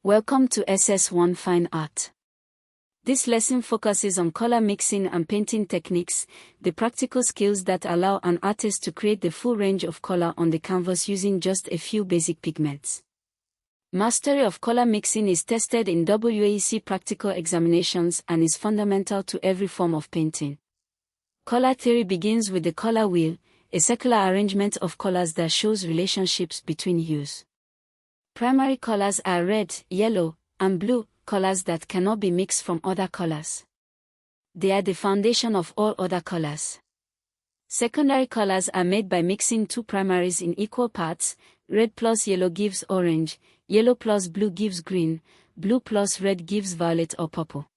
Welcome to SS1 Fine Art. This lesson focuses on color mixing and painting techniques, the practical skills that allow an artist to create the full range of color on the canvas using just a few basic pigments. Mastery of color mixing is tested in WAEC practical examinations and is fundamental to every form of painting. Color theory begins with the color wheel, a circular arrangement of colors that shows relationships between hues. Primary colors are red, yellow, and blue, colors that cannot be mixed from other colors. They are the foundation of all other colors. Secondary colors are made by mixing two primaries in equal parts. Red plus yellow gives orange, yellow plus blue gives green, blue plus red gives violet or purple.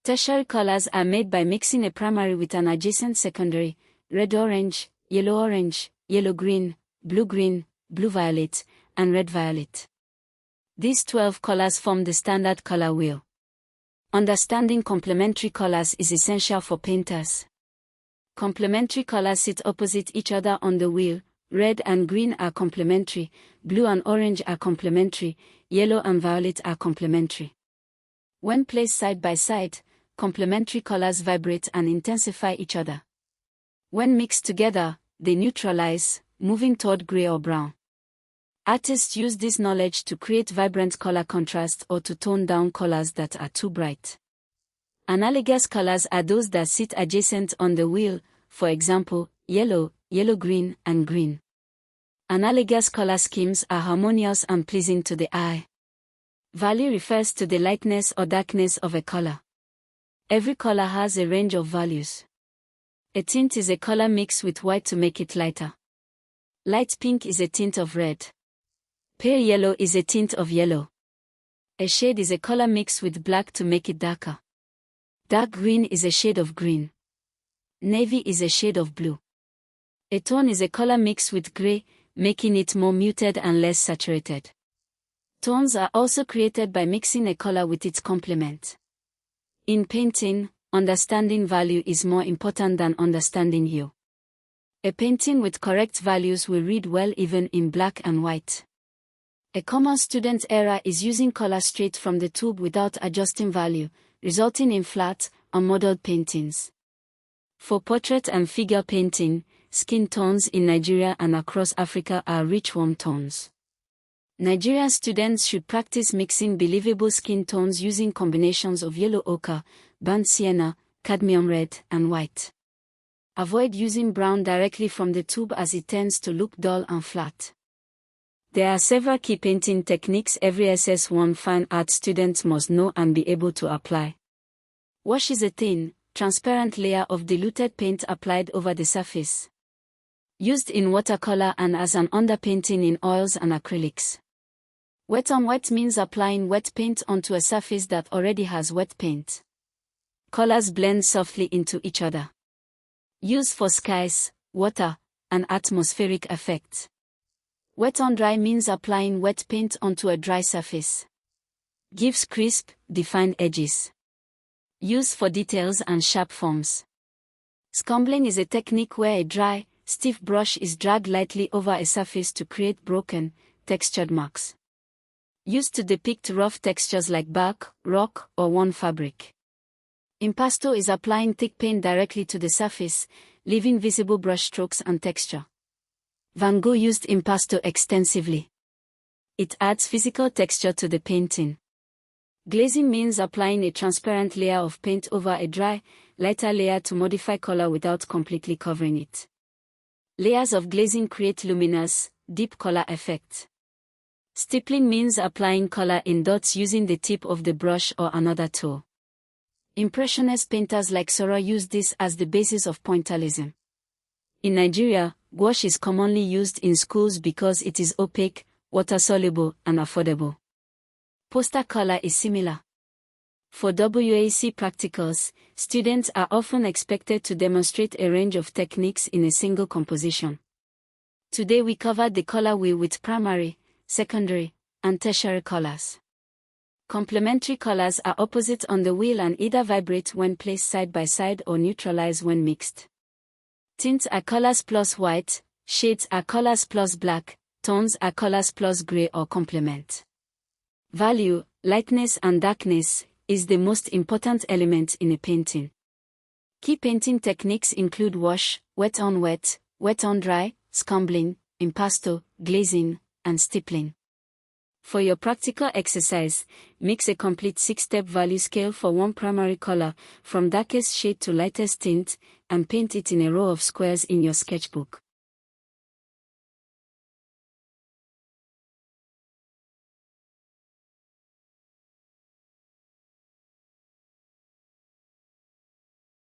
Tertiary colors are made by mixing a primary with an adjacent secondary, red-orange, yellow-orange, yellow-green, blue-green, blue-violet, and red-violet. These 12 colors form the standard color wheel. Understanding complementary colors is essential for painters. Complementary colors sit opposite each other on the wheel. Red and green are complementary, blue and orange are complementary, yellow and violet are complementary. When placed side by side, complementary colors vibrate and intensify each other. When mixed together, they neutralize, moving toward gray or brown. Artists use this knowledge to create vibrant color contrast or to tone down colors that are too bright. Analogous colors are those that sit adjacent on the wheel, for example, yellow, yellow-green, and green. Analogous color schemes are harmonious and pleasing to the eye. Value refers to the lightness or darkness of a color. Every color has a range of values. A tint is a color mixed with white to make it lighter. Light pink is a tint of red. Pale yellow is a tint of yellow. A shade is a color mixed with black to make it darker. Dark green is a shade of green. Navy is a shade of blue. A tone is a color mixed with gray, making it more muted and less saturated. Tones are also created by mixing a color with its complement. In painting, understanding value is more important than understanding hue. A painting with correct values will read well even in black and white. A common student error is using color straight from the tube without adjusting value, resulting in flat, unmodeled paintings. For portrait and figure painting, skin tones in Nigeria and across Africa are rich warm tones. Nigerian students should practice mixing believable skin tones using combinations of yellow ochre, burnt sienna, cadmium red, and white. Avoid using brown directly from the tube as it tends to look dull and flat. There are several key painting techniques every SS1 Fine Art student must know and be able to apply. Wash is a thin, transparent layer of diluted paint applied over the surface. Used in watercolor and as an underpainting in oils and acrylics. Wet on wet means applying wet paint onto a surface that already has wet paint. Colors blend softly into each other. Used for skies, water, and atmospheric effects. Wet on dry means applying wet paint onto a dry surface. Gives crisp, defined edges. Used for details and sharp forms. Scumbling is a technique where a dry, stiff brush is dragged lightly over a surface to create broken, textured marks. Used to depict rough textures like bark, rock, or worn fabric. Impasto is applying thick paint directly to the surface, leaving visible brush strokes and texture. Van Gogh used impasto extensively. It adds physical texture to the painting. Glazing means applying a transparent layer of paint over a dry, lighter layer to modify color without completely covering it. Layers of glazing create luminous, deep color effects. Stippling means applying color in dots using the tip of the brush or another tool. Impressionist painters like Seurat use this as the basis of pointillism. In Nigeria, gouache is commonly used in schools because it is opaque, water-soluble, and affordable. Poster color is similar. For WAEC practicals, students are often expected to demonstrate a range of techniques in a single composition. Today we covered the color wheel with primary, secondary, and tertiary colors. Complementary colors are opposite on the wheel and either vibrate when placed side by side or neutralize when mixed. Tints are colors plus white, shades are colors plus black, tones are colors plus gray or complement. Value, lightness and darkness, is the most important element in a painting. Key painting techniques include wash, wet on dry, scumbling, impasto, glazing, and stippling. For your practical exercise, mix a complete 6-step value scale for one primary color, from darkest shade to lightest tint, and paint it in a row of squares in your sketchbook.